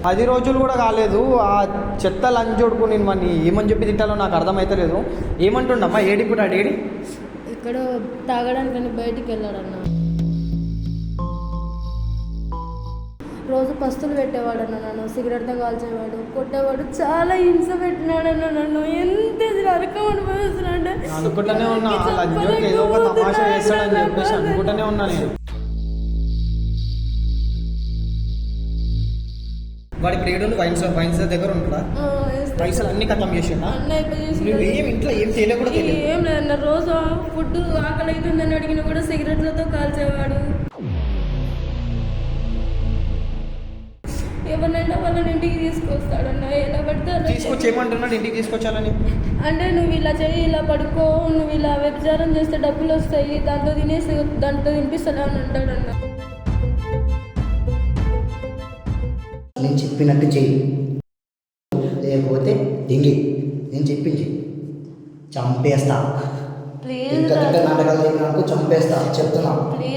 10 రోజులు కూడా కాలేదు. ఆ చెత్త లంచోడుకు నేను మన ఏమని చెప్పి తింటాలో నాకు అర్థమైతే లేదు. ఏమంటుండమ్మా? ఏడి కూడా డేడి ఇక్కడ తాగడానికి బయటికి వెళ్ళాడన్న. రోజు పస్తులు పెట్టేవాడన్న, నన్ను సిగరెట్తో కాల్చేవాడు, కొట్టేవాడు, చాలా హింస పెట్టినాడన్న. నన్ను ఎంత నరకం అనుభవిస్తున్నాడు. అనుకుంటూనే ఉన్నా లంచోడికి ఏదో ఒక తమాషా చేస్తాడని చెప్పేసి అనుకుంటూనే ఉన్నా నేను. వాడి ఇప్పుడు ఏడు వైన్స్ దగ్గర ఉంటాడా? పైసలు అన్ని ఖతం చేసిండా? ఏం ఇంట్లో ఏం చేయలే కూడా తెలియదు. ఏం లేదన్న, రోజు ఫుడ్ ఆకలి అవుతుందని అడిగిన కూడా సిగరెట్లతో కాల్చేవాడు. ఎవరినైనా వాళ్ళని ఇంటికి తీసుకొస్తాడన్న, ఎలా పడితే తీసుకొచ్చి ఏమంటున్నాడు ఇంటికి తీసుకొచ్చాలని? అంటే నువ్వు ఇలా చేయి, ఇలా పడుకో, నువ్వు ఇలా వ్యభిచారం చేస్తే డబ్బులు వస్తాయి, దాంతో తినేసి దాంతో తినిపిస్తా అని అంటాడన్న. నేను చెప్పినట్టు చెయ్యి, లేకపోతే దింగి నేను చెప్పింది చంపేస్తా. ఇంకా నాటకాలు నాకు చంపేస్తా చెప్తున్నా.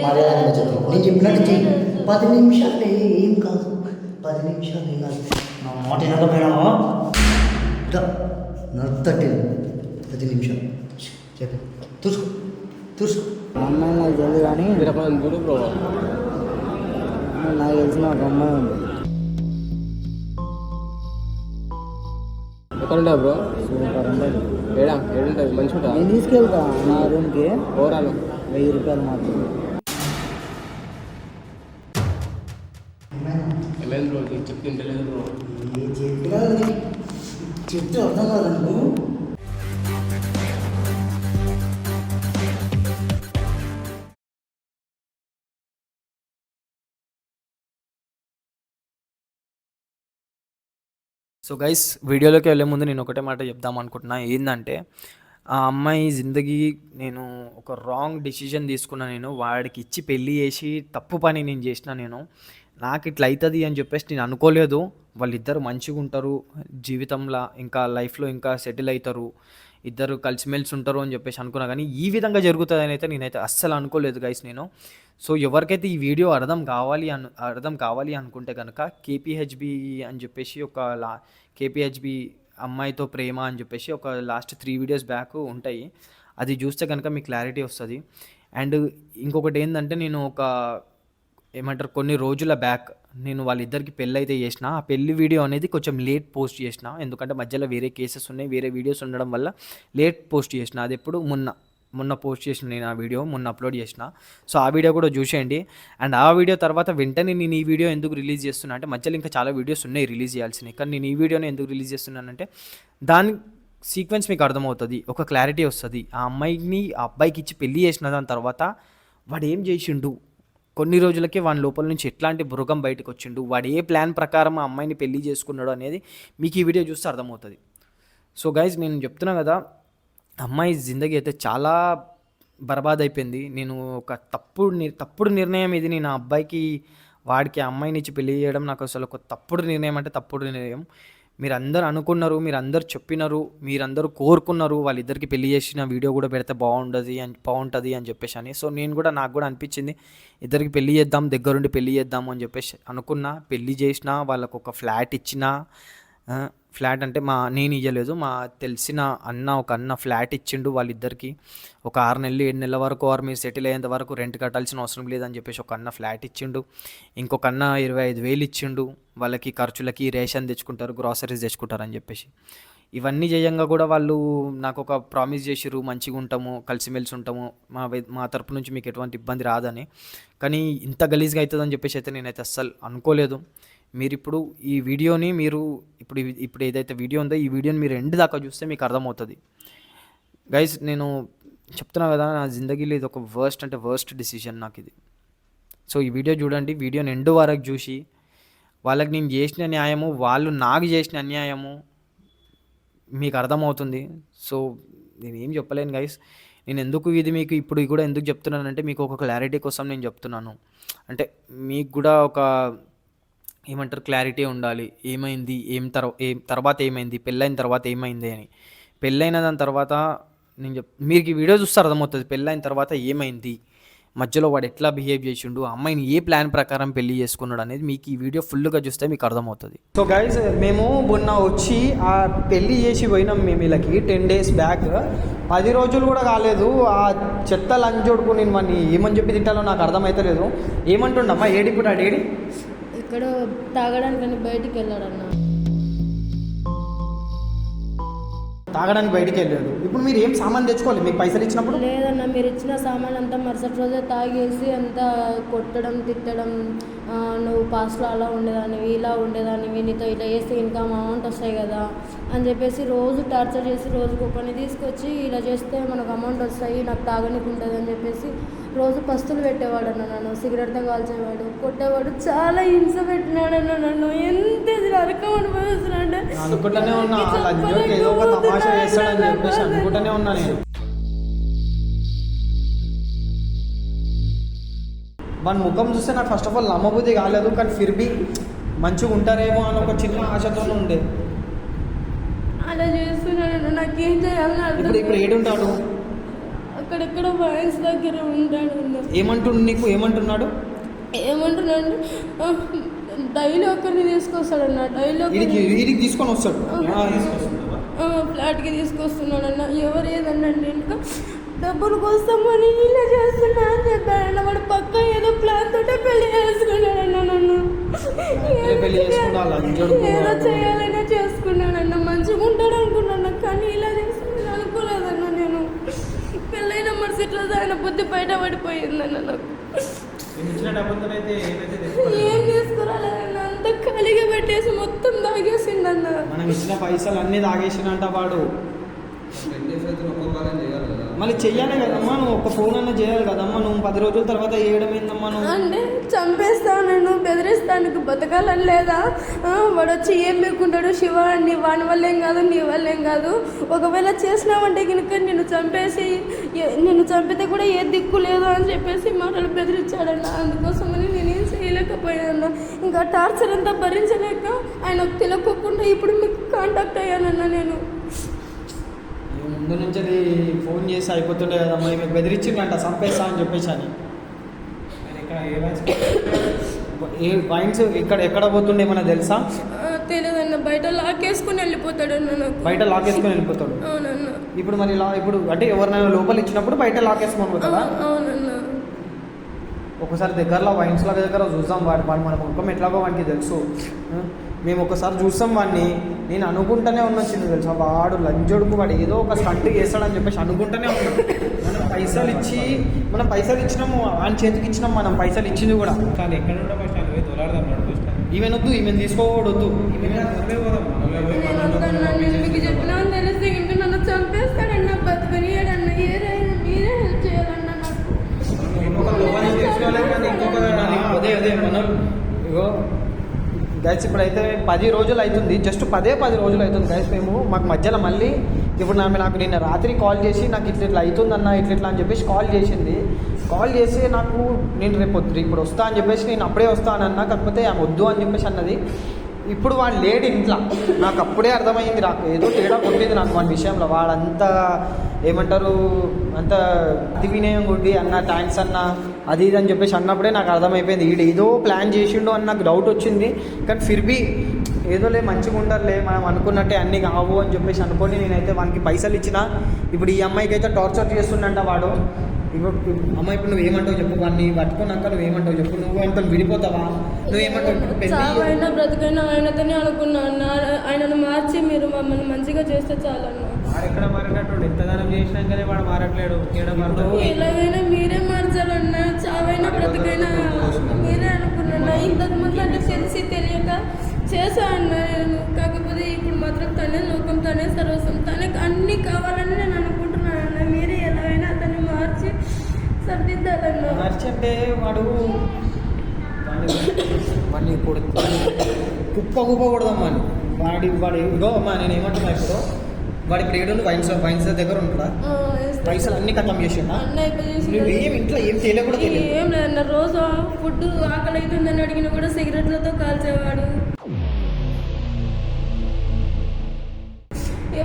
మర్యాదగా చెప్తున్నా. నేను చెప్పినట్టు చెయ్యి. 10 నిమిషాలే, ఏం కాదు. 10 నిమిషాలు ఏం కాదు. నా మాట వినకపోయినావా నడుతట్టింది. 10 నిమిషాలు చెప్పి చూసుకో అమ్మాయి నాకు తెలియదు కానీ నాకు తెలిసిన ఒక అమ్మాయి ఉంది. ఎక్కడ ఉంటావు బ్రో? సూపర్ ఉంటుంది. ఏడుంటుంది మంచిగా ఉంటా. నేను తీసుకెళ్తా నా రూమ్కి. ఓవరాల్ 1000 రూపాయలు మాత్రం. ఏమైంది బ్రో? నీకు చెప్తే తెలియదు బ్రో. ఏ చెప్పినా చెప్తే అర్థం కాదండి. సో గైస్, వీడియోలోకి వెళ్ళే ముందు నేను ఒకటే మాట చెప్దాం అనుకుంటున్నా. ఏంటంటే ఆ అమ్మాయి జిందగీ నేను ఒక రాంగ్ డెసిషన్ తీసుకున్నా. నేను వాడికి ఇచ్చి పెళ్ళి చేసి తప్పు పని నేను చేసిన. నాకు ఇట్లా అవుతుంది అని చెప్పేసి నేను అనుకోలేదు. వాళ్ళిద్దరు మంచిగా ఉంటారు జీవితంలో, ఇంకా లైఫ్లో ఇంకా సెటిల్ అవుతారు, ఇద్దరు కలిసిమెలిసి ఉంటారు అని చెప్పేసి అనుకున్నా. కానీ ఈ విధంగా జరుగుతుంది అని అయితే నేనైతే అస్సలు అనుకోలేదు గైస్ నేను. సో ఎవరికైతే ఈ వీడియో అర్థం కావాలి అనుకుంటే కనుక కేపీహెచ్బి అని చెప్పేసి కేపీహెచ్బి అమ్మాయితో ప్రేమ అని చెప్పేసి ఒక లాస్ట్ 3 వీడియోస్ బ్యాక్ ఉంటాయి. అది చూస్తే కనుక మీకు క్లారిటీ వస్తుంది. అండ్ ఇంకొకటి ఏంటంటే, నేను కొన్ని రోజుల బ్యాక్ నేను వాళ్ళిద్దరికి పెళ్ళి అయితే చేసిన. ఆ పెళ్లి వీడియో అనేది కొంచెం లేట్ పోస్ట్ చేసిన, ఎందుకంటే మధ్యలో వేరే కేసెస్ ఉన్నాయి, వేరే వీడియోస్ ఉండడం వల్ల లేట్ పోస్ట్ చేసిన. అది ఎప్పుడు మొన్న పోస్ట్ చేసిన నేను ఆ వీడియో మొన్న అప్లోడ్ చేసిన. సో ఆ వీడియో కూడా చూసేయండి. అండ్ ఆ వీడియో తర్వాత వెంటనే నేను ఈ వీడియో ఎందుకు రిలీజ్ చేస్తున్నా అంటే, మధ్యలో ఇంకా చాలా వీడియోస్ ఉన్నాయి రిలీజ్ చేయాల్సినవి, కానీ నేను ఈ వీడియోని ఎందుకు రిలీజ్ చేస్తున్నానంటే దాని సీక్వెన్స్ మీకు అర్థమవుతుంది, ఒక క్లారిటీ వస్తుంది. ఆ అమ్మాయిని ఆ అబ్బాయికి ఇచ్చి పెళ్ళి చేసిన దాని తర్వాత వాడు ఏం చేసిండు, కొన్ని రోజులకే వాడి లోపల నుంచి ఎట్లాంటి మృగం బయటకు వచ్చిండు, వాడు ఏ ప్లాన్ ప్రకారం ఆ అమ్మాయిని పెళ్ళి చేసుకున్నాడు అనేది మీకు ఈ వీడియో చూస్తే అర్థమవుతుంది. సో గైజ్, నేను చెప్తున్నా కదా, అమ్మాయి జిందగీ అయితే చాలా బర్బాద్ అయిపోయింది. నేను ఒక తప్పుడు నిర్ణయం ఇది. నేను ఆ అబ్బాయికి వాడికి ఆ అమ్మాయిని ఇచ్చి పెళ్లి చేయడం నాకు అసలు ఒక తప్పుడు నిర్ణయం అంటే తప్పుడు నిర్ణయం. మీరందరూ అనుకున్నారు, మీరందరూ చెప్పినారు, మీరందరూ కోరుకున్నారు వాళ్ళిద్దరికి పెళ్లి చేసిన వీడియో కూడా పెడితే బాగుంటుంది అని చెప్పేసి అని. సో నాకు కూడా అనిపించింది ఇద్దరికి పెళ్లి చేద్దాం, దగ్గరుండి పెళ్లి చేద్దాము అని చెప్పేసి అనుకున్నా. పెళ్లి చేసిన వాళ్ళకు ఒక ఫ్లాట్ ఇచ్చిన. ఫ్లాట్ అంటే నేను ఇవ్వలేదు, మా తెలిసిన ఒక అన్న ఫ్లాట్ ఇచ్చిండు వాళ్ళిద్దరికి. ఒక 6 నెలలు 7 నెలల వరకు వారు మీరు సెటిల్ అయ్యేంత వరకు రెంట్ కట్టాల్సిన అవసరం లేదని చెప్పేసి ఒక అన్న ఫ్లాట్ ఇచ్చిండు. ఇంకొక అన్న 25,000 ఇచ్చిండు. వాళ్ళకి ఖర్చులకి రేషన్ తెచ్చుకుంటారు, గ్రాసరీస్ తెచ్చుకుంటారు అని చెప్పేసి. ఇవన్నీ చేయంగా కూడా వాళ్ళు నాకు ఒక ప్రామిస్ చేసిర్రు, మంచిగా ఉంటాము, కలిసిమెలిసి ఉంటాము, మా తరపు నుంచి మీకు ఎటువంటి ఇబ్బంది రాదని. కానీ ఇంత గలీజ్గా అవుతుందని చెప్పేసి అయితే నేనైతే అస్సలు అనుకోలేదు. మీరు ఇప్పుడు ఈ వీడియోని ఇప్పుడు ఏదైతే వీడియో ఉందో ఈ వీడియోని మీరు ఎండ్ దాకా చూస్తే మీకు అర్థమవుతుంది. గైస్, నేను చెప్తున్నా కదా, నా జిందగీలో ఇది ఒక వర్స్ట్ డిసిషన్ నాకు ఇది. సో ఈ వీడియో చూడండి, వీడియోని ఎండ్ వరకు చూసి వాళ్ళకి నేను చేసిన న్యాయము, వాళ్ళు నాకు చేసిన అన్యాయము మీకు అర్థమవుతుంది. సో నేను ఏం చెప్పలేను గైస్. నేను ఎందుకు ఇది మీకు ఇప్పుడు కూడా ఎందుకు చెప్తున్నానంటే, మీకు ఒక క్లారిటీ కోసం నేను చెప్తున్నాను. అంటే మీకు కూడా ఒక ఏమంటారు క్లారిటీ ఉండాలి. ఏమైంది, తర్వాత ఏమైంది, పెళ్ళైన తర్వాత ఏమైంది అని. పెళ్ళైన దాని తర్వాత మీకు ఈ వీడియో చూస్తే అర్థమవుతుంది పెళ్ళైన తర్వాత ఏమైంది. మధ్యలో వాడు ఎట్లా బిహేవ్ చేసిండు, ఆ అమ్మాయిని ఏ ప్లాన్ ప్రకారం పెళ్లి చేసుకున్నాడు అనేది మీకు ఈ వీడియో ఫుల్గా చూస్తే మీకు అర్థమవుతుంది. సో గైస్, మేము మొన్న వచ్చి ఆ పెళ్లి చేసి పోయినాం మేము వీళ్ళకి 10 days బ్యాక్. 10 రోజులు కూడా కాలేదు. ఆ చెత్త లంచోడుకు నేను వాడిని ఏమని చెప్పి తింటాలో నాకు అర్థమవుతలేదు. ఏమంటుండమ్మా ఏడిప్పుడు ఆ డేడి ఇక్కడ తాగడానికని బయటికి వెళ్ళాడన్న. తాగడానికి బయటికి వెళ్ళాడు. ఇప్పుడు మీరు ఏం సామాన్ తెచ్చుకోవాలి మీకు పైసలు ఇచ్చినప్పుడు? లేదన్న, మీరు ఇచ్చిన సామాన్ అంతా మరుసటి రోజే తాగేసి అంతా కొట్టడం తిట్టడం, నువ్వు పాస్ట్లో అలా ఉండేదానివి ఇలా ఉండేదానివి, నీతో ఇలా చేస్తే ఇన్కమ్ అమౌంట్ వస్తాయి కదా అని చెప్పేసి రోజు టార్చర్ చేసి రోజుకు ఒకరిని తీసుకొచ్చి ఇలా చేస్తే మనకు అమౌంట్ వస్తాయి, నాకు తాగనికి ఉంటుంది అని చెప్పేసి రోజు పస్తులు పెట్టేవాడు అన్న. నన్ను సిగరెట్తో కాల్చేవాడు, కొట్టేవాడు, చాలా హింస పెట్టినాడన్న. నన్ను ఎంత నరకం అనుభవిస్తున్నాడు. అనుకుంటూనే ఉన్నా ఏదో ఒక తమాషా చేస్తాడని చెప్పేసి అనుకుంటూనే ఉన్నా నేను. మన ముఖం చూస్తే నాకు ఫస్ట్ ఆఫ్ ఆల్ నమ్మబుద్ధి కాలేదు, కానీ ఫిర్బీ మంచిగా ఉంటారేమో అని ఒక చిన్న ఆశతో ఉండే. అలా చేస్తున్నాడు. నాకేం చేయాలని ఇప్పుడు ఏడుంటాడు? అక్కడెక్కడ వాయిస్ దగ్గర ఉంటాడు. ఏమంటుండు నీకు? ఏమంటున్నాడు? ఏమంటున్నాడు, డైలీ ఒకరిని తీసుకొస్తాడన్న. డైలీ వీడికి తీసుకొని వస్తాడు, ఫ్లాట్కి తీసుకొస్తున్నాడన్న. ఎవరు ఏదన్నాడు, ఇంకా డబ్బులు కోసమని ఇలా చేస్తున్నా అని చెప్పాడన్న. వాడు పక్క ఏదో ప్లాన్ తోటే పెళ్లి చేసుకున్నాడన్న. నన్ను ఏదో చేయాలనే చేసుకున్నాడన్న. మంచిగా ఉంటాడు అనుకున్నాను, కానీ ఇలా చేస్తున్నాను అనుకోలేదన్న. నేను పెళ్ళైన మరుసటి రోజు ఆయన బుద్ధి బయట పడిపోయిందన్న. నాకు ఏం తీసుకురాలేదన్న, అంతా ఖాళీగా పెట్టేసి మొత్తం తాగేసిండన్న. మనం ఇచ్చిన పైసలు అన్నీ తాగేసినంట వాడు. మళ్ళీ చెయ్యాలి కదమ్మా, నువ్వు ఒక ఫోన్ అన్న చేయాలి కదమ్మా. నువ్వు 10 రోజుల తర్వాత వేయడం ఏందమ్మా? నువ్వు అంటే చంపేస్తావు, నేను బెదిరిస్తానికి బతకాలని లేదా? వాడు వచ్చి ఏం మీకుంటాడు, శివ నీ వాని వల్లేం కాదు, నీ వల్లేం కాదు. ఒకవేళ చేసినావంటే కనుక నిన్ను చంపేసి, నిన్ను చంపితే కూడా ఏ దిక్కు లేదు అని చెప్పేసి మాటలు బెదిరించాడన్న. అందుకోసమని నేనేం చేయలేకపోయానన్న. ఇంకా టార్చర్ అంతా భరించలేక ఆయనకు తెలియకుండా ఇప్పుడు మీకు కాంటాక్ట్ అయ్యానన్న. నేను ముందు నుంచి ఫోన్ చేసి అయిపోతుండే కదమ్మా, మీకు బెదిరించిందంట చంపేస్తా అని చెప్పేసి అని. ఏ వైన్స్ ఎక్కడ పోతుండే ఏమన్నా తెలుసా? తెలియదన్న. బయట లాకేసుకుని వెళ్ళిపోతాడు అన్న. బయట లాకేసుకుని వెళ్ళిపోతాడు. అవునన్న. ఇప్పుడు మరి ఇప్పుడు అంటే ఎవరినైనా లోపల ఇచ్చినప్పుడు బయట లాకేసుకొని పోతాడా? అవునన్న. ఒకసారి దగ్గరలో వైన్స్ల దగ్గర చూద్దాం. వాడు మన ముఖం ఎట్లాగో వాడికి తెలుసు. మేము ఒకసారి చూస్తాం వాడిని. నేను అనుకుంటూనే ఉన్నచ్చింది తెలుసా, వాడు లంజోడుకు వాడు ఏదో ఒక స్టంట్ చేస్తాడని చెప్పేసి అనుకుంటూనే ఉన్నాం. మనం పైసలు ఇచ్చినాము, ఆయన చేతికి ఇచ్చినాం. మనం పైసలు ఇచ్చింది కూడా ఈమె వద్దు, ఈమెను తీసుకోవద్దు. మీకు చెప్పినా తెలిసి ఇంకా నన్ను చంపేస్తాడన్న, బతుకనియాడన్న. మీరే హెల్ప్ చేయాలన్న నాకు. అదే మనం ఇగో గైస్, ఇప్పుడైతే 10 రోజులు అవుతుంది. జస్ట్ 10 రోజులు అవుతుంది గైస్. మాకు మధ్యలో మళ్ళీ ఇప్పుడు నాకు నిన్న రాత్రి కాల్ చేసి నాకు ఇట్లా అవుతుందన్న ఇట్లా అని చెప్పేసి కాల్ చేసి నాకు నేను రేపు ఇప్పుడు వస్తా అని చెప్పేసి నేను అప్పుడే వస్తానన్నా, కాకపోతే ఆమె వద్దు అని చెప్పేసి అన్నది. ఇప్పుడు వాడు లేడు ఇంట్లో. నాకు అప్పుడే అర్థమైంది, నాకు ఏదో తేడా కొట్టింది నాకు వాడి విషయంలో. వాడంతా ఏమంటారు, అంత అతి వినయం కొట్టి అన్న థ్యాంక్స్ అన్న అది ఇది అని చెప్పేసి అన్నప్పుడే నాకు అర్థమైపోయింది వీడు ఏదో ప్లాన్ చేసిండు అని నాకు డౌట్ వచ్చింది. కానీ ఫిర్బీ ఏదోలే మంచిగా ఉంటారులే, మనం అనుకున్నట్టే అన్నీ కావు అని చెప్పేసి అనుకొని నేనైతే వానికి పైసలు ఇచ్చిన. ఇప్పుడు ఈ అమ్మాయికి అయితే టార్చర్ చేస్తుండంట వాడు. ఇప్పుడు అమ్మాయి ఇప్పుడు నువ్వేమంటావు చెప్పు, వాడిని పట్టుకున్నాక నువ్వేమంటావు చెప్పు, నువ్వు ఆయనతో విడిపోతావా, నువ్వేమంటావు? చావైనా బ్రతికైనా ఆయనతోనే అనుకున్నా అన్న. ఆయనను మార్చి మీరు మమ్మల్ని మంచిగా చేస్తే చాలన్న. ఎక్కడ మారేటట్టు ఎంతగానం చేసినాకనే వాడు మారట్లేడు. ఎలాగైనా మీరే మార్చాలన్న. చావైనా బ్రతికైనా మీరే అనుకున్నా. ఇంతకుముందు అంటే తెలిసి తెలియక చేశా అన్న నేను. కాకపోతే ఇప్పుడు మాత్రం తనే లోకం, తనే సర్వస్వం, తనకు అన్నీ కావాలని నేను అనుకుంటున్నాను అన్న. మీరే ఎలాగైనా అతన్ని మార్చి సర్దిద్దాలన్న. మార్చి అంటే వాడు వాడిని కుప్ప కూడదమ్మా. వాడు ఇగో అమ్మా, నేను ఏమంటున్నా ఇప్పుడు, వాడి ప్రేడులు వైన్స్ దగ్గర ఉంటాడా? పైసలు అన్ని ఖతం చేసిండా? ఏం ఇంట్లో ఏం తెలియకూడదు. ఏం లేదన్న. రోజు ఫుడ్ ఆకలి అవుతుందని అడిగిన కూడా సిగరెట్లతో కాల్చేవాడు.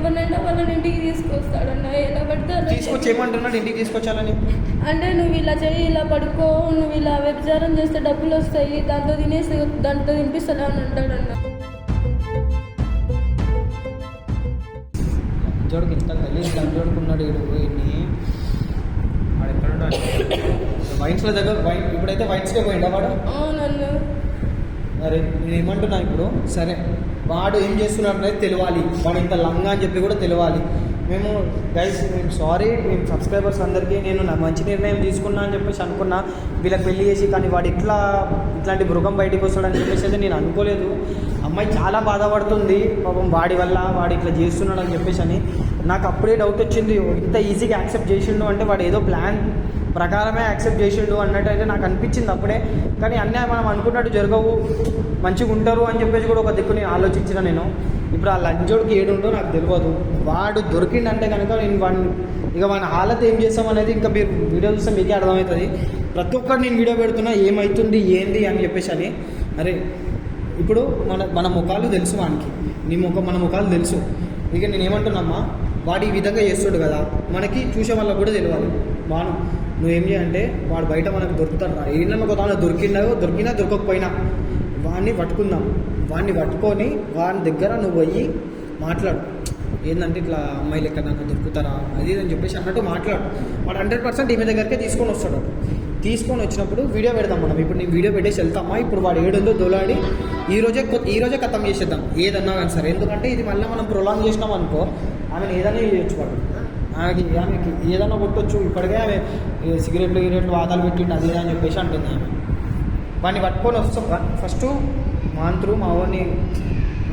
ఎవరినైనా వాళ్ళని ఇంటికి తీసుకొస్తాడన్న, ఎలా పడితే అలా తీసుకొచ్చి ఏమంటున్నాడు ఇంటికి తీసుకొచ్చాలని? అంటే నువ్వు ఇలా చెయ్యి, ఇలా పడుకో, నువ్వు ఇలా వ్యభిచారం చేస్తే డబ్బులు వస్తాయి, దాంతో తినేసి దాంతో తినిపిస్తా అని అంటాడన్న. జోడుకి ఇంత గలీజ్ జోడుకున్నాడు వీడు. వీడిని వాడు ఎక్కడ వైన్స్ల దగ్గర ఇప్పుడైతే వైన్స్కే పోయిండా వాడు? అవునన్ను. అరే నేను ఏమంటున్నా ఇప్పుడు, సరే వాడు ఏం చేస్తున్నాడు అనేది తెలియాలి, వాడు ఇంత లంగా అని చెప్పి కూడా తెలియాలి. మేము గైస్ మేము సారీ, మేము సబ్స్క్రైబర్స్ అందరికీ నేను నా మంచి నిర్ణయం తీసుకున్నా అని చెప్పేసి అనుకున్నా వీళ్ళకి పెళ్లి చేసి, కానీ వాడు ఇట్లాంటి మృగం బయటికి వస్తాడని చెప్పేసి అయితే నేను అనుకోలేదు. అమ్మాయి చాలా బాధపడుతుంది పాపం వాడి వల్ల, వాడు ఇట్లా చేస్తున్నాడు అని చెప్పేసి అని నాకు అప్పుడే డౌట్ వచ్చింది. ఇంత ఈజీగా యాక్సెప్ట్ చేసిండు అంటే వాడు ఏదో ప్లాన్ ప్రకారమే యాక్సెప్ట్ చేసిండు అన్నట్టు అయితే నాకు అనిపించింది అప్పుడే. కానీ అన్నీ మనం అనుకున్నట్టు జరగవు, మంచిగా ఉంటారు అని చెప్పేసి కూడా ఒక దిక్కు నేను ఆలోచించిన. నేను ఇప్పుడు ఆ లంజోడికి ఏడుండో నాకు తెలియదు. వాడు దొరికిందంటే కనుక నేను వాని హాలత్ ఏం చేస్తాం అనేది ఇంకా మీరు వీడియో చూస్తే మీకే అర్థమవుతుంది. ప్రతి ఒక్కరు నేను వీడియో పెడుతున్నా ఏమవుతుంది ఏంది అని చెప్పేసి అని. అరే ఇప్పుడు మన ముఖాలు తెలుసు వానికి, మన ముఖాలు తెలుసు. ఇక నేను ఏమంటున్నామ్మా, వాడు ఈ విధంగా చేస్తాడు కదా, మనకి చూసే వాళ్ళకు కూడా తెలియాలి. వాడు నువ్వేం చేయంటే వాడు బయట మనకు దొరుకుతాడు రా, ఏదన్నా ఒక దాని దొరికినా దొరకకపోయినా వాడిని పట్టుకుందాం. వాడిని పట్టుకొని వాడి దగ్గర నువ్వు పోయి మాట్లాడు. ఏంటంటే ఇట్లా అమ్మాయిలు ఎక్కడ నాకు దొరుకుతారా అది అని చెప్పేసి అన్నట్టు మాట్లాడు. వాడు 100% ఈమె దగ్గరికే తీసుకొని వస్తాడు. తీసుకొని వచ్చినప్పుడు వీడియో పెడదాం మనం. ఇప్పుడు నేను వీడియో పెట్టేసి వెళ్తామా, ఇప్పుడు వాడు ఏడుందో దొలాడి ఈ రోజే ఖతం చేసేద్దాం ఏదన్నా కానీ సరే. ఎందుకంటే ఇది మళ్ళీ మనం ప్రొలాంగ్ చేసినాం అనుకో, ఆమెను ఏదైనా చేయొచ్చు వాడు, ఆమెకి ఏదైనా కొట్టొచ్చు. ఇప్పటికే ఆమె సిగరెట్లు వాదాలు పెట్టిండు అది అని చెప్పేసి అంటుంది ఆమె. వాడిని పట్టుకొని వస్తాం ఫస్ట్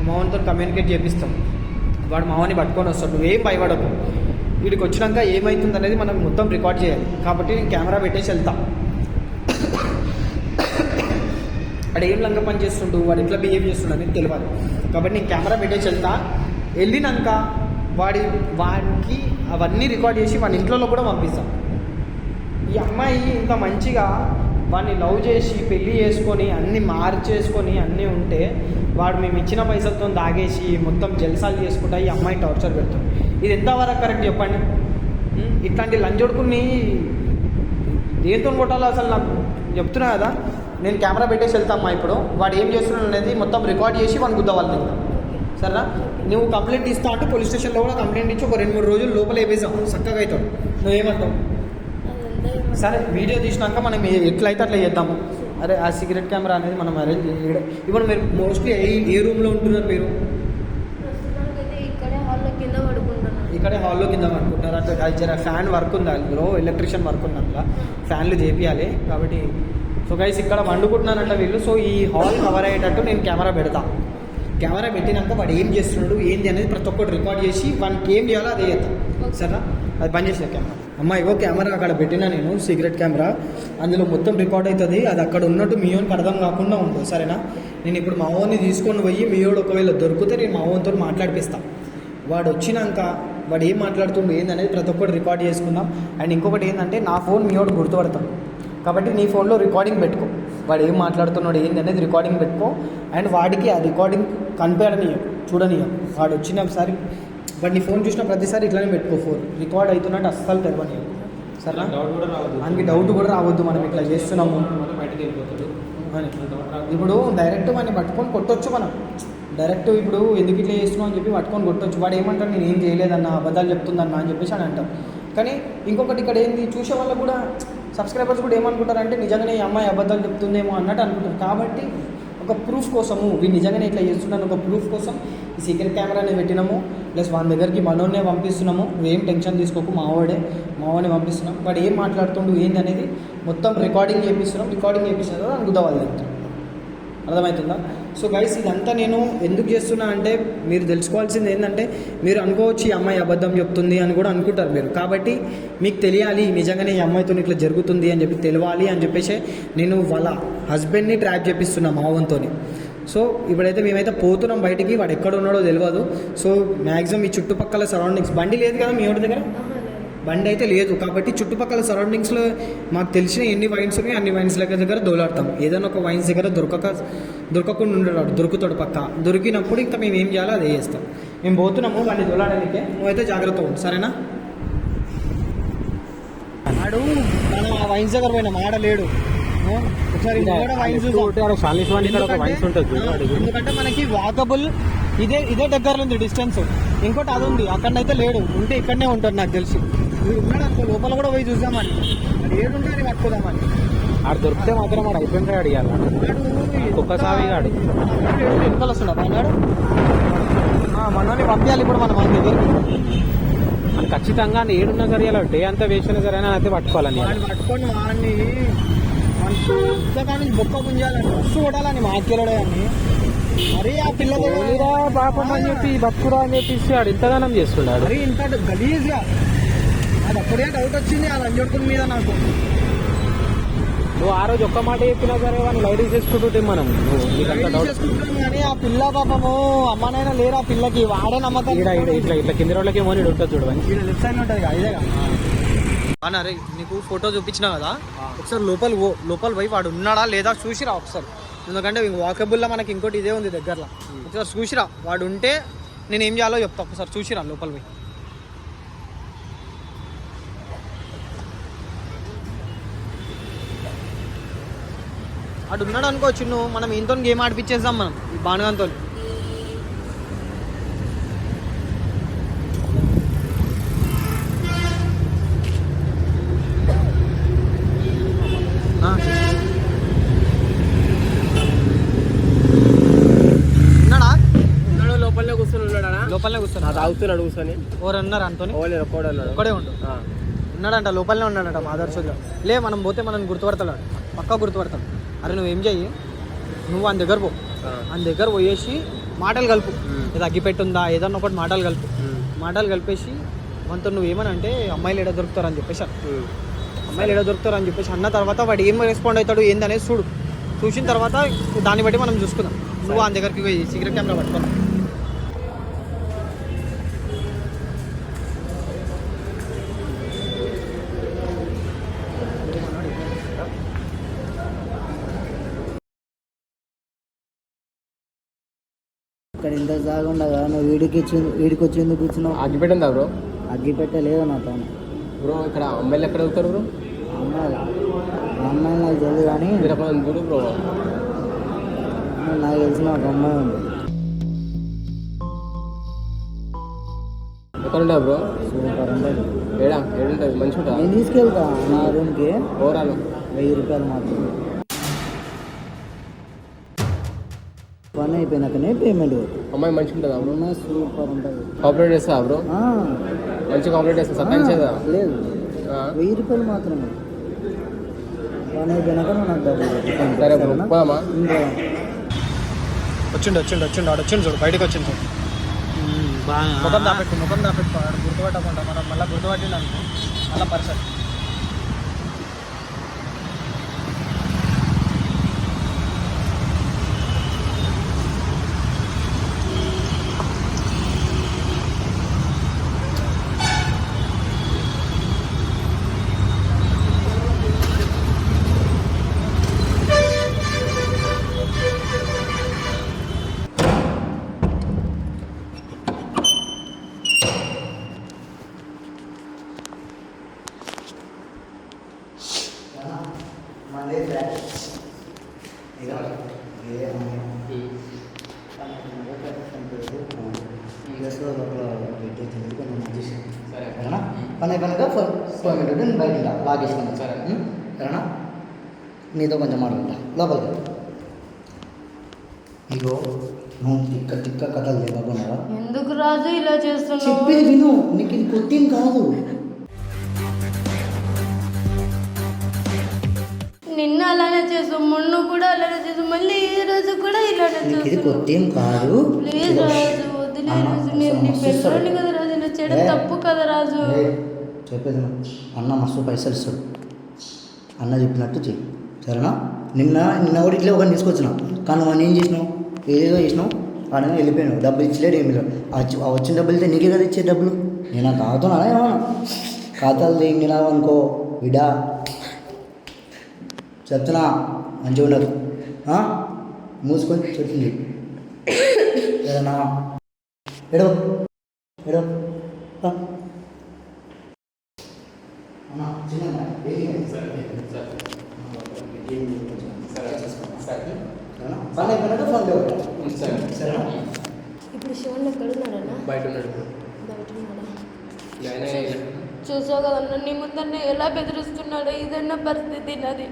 మావన్తో కమ్యూనికేట్ చేపిస్తాం. వాడు మావని పట్టుకొని వస్తాడు, నువ్వేం భయపడకు. వీడికి వచ్చినాక ఏమవుతుంది అనేది మనం మొత్తం రికార్డ్ చేయాలి. కాబట్టి నేను కెమెరా పెట్టేసి వెళ్తా. వాడు ఏం లంగా పని చేస్తుండు, వాడు ఎట్లా బిహేవ్ చేస్తుండు అనేది తెలియాలి. కాబట్టి నేను కెమెరా పెట్టేసి వెళ్తా. వెళ్ళినాక వాడికి అవన్నీ రికార్డ్ చేసి వాడి ఇంట్లో కూడా పంపిస్తాం. ఈ అమ్మాయి ఇంత మంచిగా వాడిని లవ్ చేసి పెళ్ళి చేసుకొని అన్నీ మార్చేసుకొని అన్నీ ఉంటే వాడు మేము ఇచ్చిన పైసలతో దాగేసి మొత్తం జల్సాలు చేసుకుంటా ఈ అమ్మాయి టార్చర్ పెడుతుంది. ఇది ఎంతవరకు కరెక్ట్ చెప్పండి? ఇట్లాంటి లంజోడుకుని దేంతో కొట్టాలో అసలు నాకు చెప్తున్నా కదా. నేను కెమెరా పెట్టేసి వెళ్తామ్మా. ఇప్పుడు వాడు ఏం చేస్తున్నాడు అనేది మొత్తం రికార్డ్ చేసి వాడిని గుద్దవాలి. సరేనా? నువ్వు కంప్లైంట్ ఇస్తా అంటే పోలీస్ స్టేషన్లో కూడా కంప్లైంట్ ఇచ్చి ఒక 2-3 రోజులు లోపల వేసాం, చక్కగా అవుతాడు. నువ్వేమంటావు? సరే వీడియో తీసినాక మనం ఎట్లయితే అట్లా చేద్దాము. అరే ఆ సిగరెట్ కెమెరా అనేది మనం అరేంజ్ చేయడం. ఇప్పుడు మీరు మోస్ట్లీ ఏ రూమ్లో ఉంటున్నారు మీరు? ఇక్కడే హాల్లో కింద పడుకుంటారు. అట్లా జర ఫ్యాన్ వర్క్ ఉంది అందులో, ఎలక్ట్రిషియన్ వర్క్ ఉంది అందులో, ఫ్యాన్లు చేపియాలి. కాబట్టి సో గైస్ ఇక్కడ వండుకుంటున్నానంట వీళ్ళు. సో ఈ హాల్ కవర్ అయ్యేటట్టు నేను కెమెరా పెడతా. కెమెరా పెట్టినాక వాడు ఏం చేస్తున్నాడు ఏంది అనేది ప్రతి ఒక్కటి రికార్డ్ చేసి వానికి ఏం చేయాలో అదే చేద్దాం. సరేనా? అది బంద్ చేసిన కెమెరా. అమ్మ ఇగో కెమెరా అక్కడ పెట్టినా నేను, సిగరెట్ కెమెరా, అందులో మొత్తం రికార్డ్ అవుతుంది. అది అక్కడ ఉన్నట్టు మీయోనికి అర్థం కాకుండా ఉంటుంది. సరేనా? నేను ఇప్పుడు మా ఓన్ని తీసుకొని పోయి మీయోడు ఒకవేళ దొరికితే నేను మా ఓన్తో మాట్లాడిపిస్తాను. వాడు వచ్చినాక వాడు ఏం మాట్లాడుతుండు ఏందనేది ప్రతి ఒక్కటి రికార్డ్ చేసుకుందాం. అండ్ ఇంకొకటి ఏంటంటే నా ఫోన్ మీయోడు గుర్తుపడతాం కాబట్టి నీ ఫోన్లో రికార్డింగ్ పెట్టుకో. వాడు ఏం మాట్లాడుతున్నాడు ఏంది అనేది రికార్డింగ్ పెట్టుకో. అండ్ వాడికి ఆ రికార్డింగ్ కనిపించడనీయం, చూడనీయం. వాడు వచ్చినసారి వాడు నీ ఫోన్ చూసిన ప్రతిసారి ఇట్లానే పెట్టుకో. ఫోన్ రికార్డ్ అవుతున్నట్టు అస్సలు తెలవనీయం. సరేనా? మనకి డౌట్ కూడా రావద్దు మనం ఇట్లా చేస్తున్నాము బయటకు వెళ్ళిపోతాడు అని. ఇప్పుడు డైరెక్ట్ వాడిని పట్టుకొని కొట్టొచ్చు మనం. డైరెక్ట్ ఇప్పుడు ఎందుకు ఇట్లా చేస్తున్నావు అని చెప్పి పట్టుకొని కొట్టొచ్చు. వాడు ఏమంటాడు నేను ఏం చేయలేదన్నా, అబద్ధాలు చెప్తుందన్నా అని చెప్పేసి అని అంటారు. కానీ ఇంకొకటి ఇక్కడ ఏంది, చూసే వాళ్ళకు కూడా సబ్స్క్రైబర్స్ కూడా ఏమనుకుంటారంటే నిజంగానే ఈ అమ్మాయి అబద్ధాలు చెప్తుందేమో అన్నట్టు అనుకుంటారు. కాబట్టి ఒక ప్రూఫ్ కోసము వీడు నిజంగానే ఇట్లా చేస్తున్నాను ఒక ప్రూఫ్ కోసం ఈ సీక్రెట్ కెమెరానే పెట్టినాము. ప్లస్ వాని దగ్గరికి మనోనే పంపిస్తున్నాము. నువ్వేం టెన్షన్ తీసుకోకు, మావాడిని పంపిస్తున్నాం. వాడు ఏం మాట్లాడుతుండు ఏంది అనేది మొత్తం రికార్డింగ్ చేపిస్తున్నాం. రికార్డింగ్ చేపిస్తున్నా అని గుద్దవాలి. అర్థమవుతుందా? సో గైస్ ఇదంతా నేను ఎందుకు చేస్తున్నా అంటే మీరు తెలుసుకోవాల్సింది ఏంటంటే మీరు అనుకోవచ్చు ఈ అమ్మాయి అబద్ధం చెప్తుంది అని కూడా అనుకుంటారు మీరు. కాబట్టి మీకు తెలియాలి నిజంగానే ఈ అమ్మాయితో ఇట్లా జరుగుతుంది అని చెప్పి తెలియాలి అని చెప్పేసి నేను వాళ్ళ హస్బెండ్ని ట్రాప్ చేపిస్తున్నా మావంతో. సో ఇప్పుడైతే మేమైతే పోతున్నాం బయటికి, వాడు ఎక్కడ ఉన్నాడో తెలియదు. సో మ్యాక్సిమం ఈ చుట్టుపక్కల సరౌండింగ్స్, బండి లేదు కదా మీ ఎవరి దగ్గర? బండి అయితే లేదు. కాబట్టి చుట్టుపక్కల సరౌండింగ్స్లో మాకు తెలిసిన ఎన్ని వైన్స్ ఉన్నాయో అన్ని వైన్స్ దగ్గర దోలాడతాం. ఏదైనా ఒక వైన్స్ దగ్గర దొరకకుండా ఉండేవాడు, దొరుకుతాడు పక్క. దొరికినప్పుడు ఇంకా మేము ఏం చేయాలో అదే చేస్తాం. మేము పోతున్నాము మళ్ళీ దొలాడడానికి, నువ్వైతే జాగ్రత్త ఉండు సరేనా. ఆడు మనం ఆ వైన్స్ దగ్గర పోయినా ఆడ లేడు. ఒకసారి ఎందుకంటే మనకి వాకబుల్ ఇదే దగ్గరలో ఉంది డిస్టెన్స్. ఇంకోటి అది ఉంది, అక్కడైతే లేడు, ఉంటే ఇక్కడనే ఉంటాడు నాకు తెలిసి. వీడు ఉన్నాడు అనుకో, లోపల కూడా పోయి చూద్దామని, అది ఏడుంటే అది పట్టుకోదామని. ఆడు దొరికితే మాత్రం వాడు అయిపోయింది అడిగారు ఒక్కసారి ఆడు వెనుకలు వస్తున్నాడు అన్నాడు. మనోని పంపించాలి ఇప్పుడు మనం మన దగ్గరికి. ఖచ్చితంగా ఏడున్నా సరే అలా డే అంతా వేసినా సరే అయితే పట్టుకోవాలని వాడిని పట్టుకొని వాడిని ఇంతకాని బొక్క పుంజాలని బస్సు కొట్టాలని మాకెళ్ళడే అని. మరి ఆ పిల్లలు పాపం అని చెప్పి బతుకురా అని చెప్పేసి ఆడు ఇంతగానం చేస్తున్నాడు. మరి ఇంత గలీజ్గా అది అప్పుడే డౌట్ వచ్చింది ఆ లంజోడుకుని మీద నాకు. నువ్వు ఆ రోజు ఒక్క మాట చెప్పినా సరే వాడిని లైట్ చేసుకుంటుంటే మనం చేసుకుంటున్నాం కానీ ఆ పిల్ల పాపము అమ్మనైనా లేరు ఆ పిల్లకి, వాడే నమ్మకం. ఇట్లా కింద రోజులకి మోనీ ఉంటుంది చూడవని లెఫ్ట్ సైడ్ ఉంటుంది ఇదేగా అరే. నీకు ఫోటో చూపించినా కదా, ఒకసారి లోపల పోయి వాడు ఉన్నాడా లేదా చూసిరా ఒకసారి. ఎందుకంటే వాకబుల్లో మనకి ఇంకోటి ఇదే ఉంది దగ్గరలో. ఒకసారి చూసిరా, వాడు ఉంటే నేను ఏం చేయాలో చెప్తా. ఒకసారి చూసిరా లోపల పోయి. వాడు ఉన్నాడు అనుకోవచ్చు, నువ్వు మనం ఇంతో గేమ్ ఆడిపించేద్దాం మనం ఈ బాణగంతో. లోపలనే కూర్చున్నా తాగుతున్నాడు కూర్చొని. ఎవరు అన్నారు అంతోని? ఒక్కడే ఉండు. ఉన్నాడంట, లోపలనే ఉన్నాడంట ఆదర్శంగా. లే మనం పోతే మనం గుర్తుపడతాడు, పక్కా గుర్తుపడతాడు. అరే నువ్వేం చెయ్యి, నువ్వు ఆయన దగ్గర పో, ఆయన దగ్గర పోయేసి మాటలు కలుపు. ఏదో అగ్గిపెట్టుందా ఏదన్నా ఒకటి మాటలు కలుపు. మాటలు కలిపేసి మనతో నువ్వేమనంటే అమ్మాయిలు ఎడ దొరుకుతారని చెప్పేసి, అమ్మాయిలు ఎడ దొరుకుతారని చెప్పేసి అన్న తర్వాత వాడు ఏం రెస్పాండ్ అవుతాడు ఏందనేది చూడు. చూసిన తర్వాత దాన్ని బట్టి మనం చూసుకుందాం. నువ్వు ఆయన దగ్గరికి పోయి సీక్రెట్ కెమెరా పట్టుకున్నావు. ఇక్కడ ఇంత జాగా ఉండగా నువ్వు వీడికి వచ్చి ఎందుకు కూర్చున్నావు? అగ్గిపెట్టిందా బ్రో? అగ్గిపెట్టలేదు నాతో బ్రో. ఇక్కడ అమ్మాయిలు ఎక్కడ వెళ్తారు బ్రో? అమ్మాయి నాకు తెలియదు కానీ చూడు బ్రో, నాకు తెలిసిన ఒక అమ్మాయి ఉంది. ఎక్కడ ఉంటావు బ్రో? సూపర్ ఉంటుంది. ఏడుంటుంది మంచిగా ఉంటుంది. నేను తీసుకెళ్తా నా రూమ్కి. ఓవరాల్ 1000 రూపాయలు మాత్రం. పని అయిపోయినాకనే పేమెంట్. అమ్మాయి మంచిగా ఉంటుందా బ్రో? సూపర్ ఉంటుంది. కాపరేట్ చేస్తా బ్రో? మంచిగా కాపరేట్ చేస్తా. సత్తాయించేదా? లేదు, 1000 రూపాయలు మాత్రమే. పని అయిపోయినాక నాకు డబ్బులు. సరే బ్రో, పోదామా? వచ్చిండు చూడు, బయటకు వచ్చింది చూడు. ముఖం దాపెట్టు గుర్తుపట్టకుండా మనం మళ్ళీ గుర్తుపట్టింది అనుకో మళ్ళీ పర్సన్. పని అయిపోయినాక పేమెంట్ బయట లాగేసుకున్నాను. సరేనా? నీతో కొంచెం మాట్లాడతా లోపలికి. ఇగో నువ్వు తిక్క కథలు లేకపోయినావా? ఎందుకు రాజు ఇలా చేస్తున్నావు? చెప్పేది విను, నీకు ఇది కొత్తేం కాదు. నిన్న అలానే చేసావు, మొన్న కూడా అలానే చేసావు, మళ్ళీ ఈ రోజు కూడా ఇలానే ఇది చేస్తావు. కొత్తేం కాదు. ప్లీజ్ రాజు వదిలే రాజు, నేను నీ పెళ్ళాన్ని కదా రాజు, ఇలా చేయడం తప్పు కదా రాజు. చెప్పేది అన్న మస్తు పైసలు ఇస్తాడు, అన్న చెప్పినట్టు చెయ్యి సరేనా? నిన్న కూడా ఇట్లే ఒకరిని తీసుకొచ్చిన, కానీ నువ్వు ఏం చేసినావు? ఏదేదో చేసినావు, వాడేమో వెళ్ళిపోయాను, డబ్బులు ఇచ్చలేడు ఏమి లేవు. ఆ వచ్చిన డబ్బులు అయితే నీకే కదా ఇచ్చే డబ్బులు. నేను తాగుతున్నా ఏమన్నా ఖాతాలు తెగినావు అనుకో విడా చెప్తున్నా, మంచిగా ఉండదు. మూసుకొని చెప్తుంది సరేనా? ఎడో ఎడో అన్నా చిన్న పని అయిపోయినాక ఫోన్ లేవు సరేనా? ఇప్పుడు శివన్ ఎక్కడ ఉన్నాడన్నా? బయట ఉన్నాడు. బయట ఉన్నాడా? ఆయన చూసావు కదన్నా నీ ముందన్న ఎలా బెదిరిస్తున్నాడో, ఇదన్న పరిస్థితి నాది.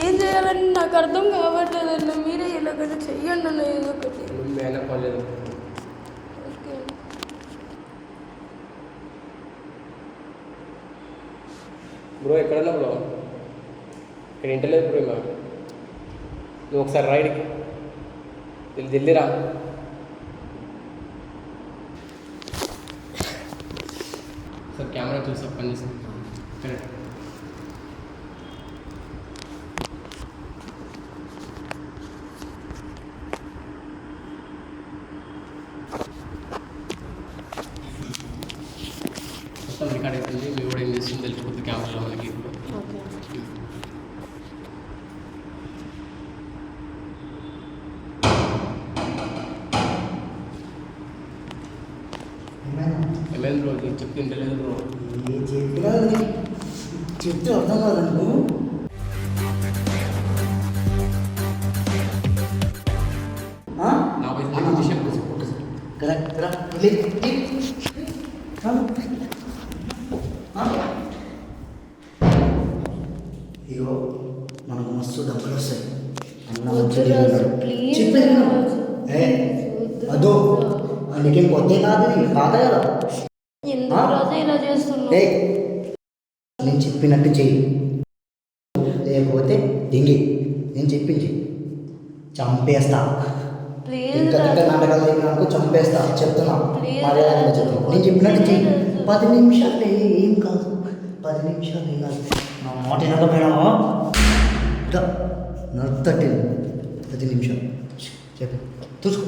ఏం చేయాలని నాకు అర్థం కావట్లేదన్న. మీరే ఎలాగైనా చెయ్యండి అన్న ఏదో ఒకటి. ఆయన పర్లేదు. ఓకే. బ్రో ఎక్కడన్నా బ్రో ఇక్కడ ఇంటలేదు బ్రో మాకు. నువ్వు ఒకసారి రైడ్కి జల్దీరా. సార్ కెమెరా చూసా పని చేస్తాను. కరెక్ట్. మొత్తం రికార్డ్ అవుతుంది. మీ కూడా ఏం చేస్తుంది తెలిసిపోతుంది కెమెరాలో మనకి. ఓకే. ఏమైంది బ్రో? నీకు చెప్తే ఇంటలేదు బ్రో. ఏ చెప్పినా చెప్తే అర్థం కాదు నువ్వు. నా వయసు విషయం కరెక్ట్ ఇగో మనకు మస్తు డబ్బులు వస్తాయి. అన్న వద్దు మంచిగా రాజు, ఉన్నాడు. ప్లీజ్ చెప్పేది విను. రాజు. అదో నీకేం కొత్త కాదు, నీకు పాత కదా. ఎందుకు రాజు ఇలా చేస్తున్నావు? ఏ నేను చెప్పినట్టు చెయ్యి, లేకపోతే దింగి నేను చెప్పింది చంపేస్తా. ప్లీజ్ ఇంకా రాజు. నాటకాలు నాకు చంపేస్తా చెప్తున్నా. ప్లీజ్ మర్యాదగా రాజు. చెప్తున్నా. నేను చెప్పినట్టు చెయ్యి. ప్లీజ్ రాజు. 10 నిమిషాలే, ఏం కాదు. 10 నిమిషాలు ఏం కాదు. నా మాట వినకపోయినావా నడుతట్టింది. 10 నిమిషాలు చెప్పి చూసుకో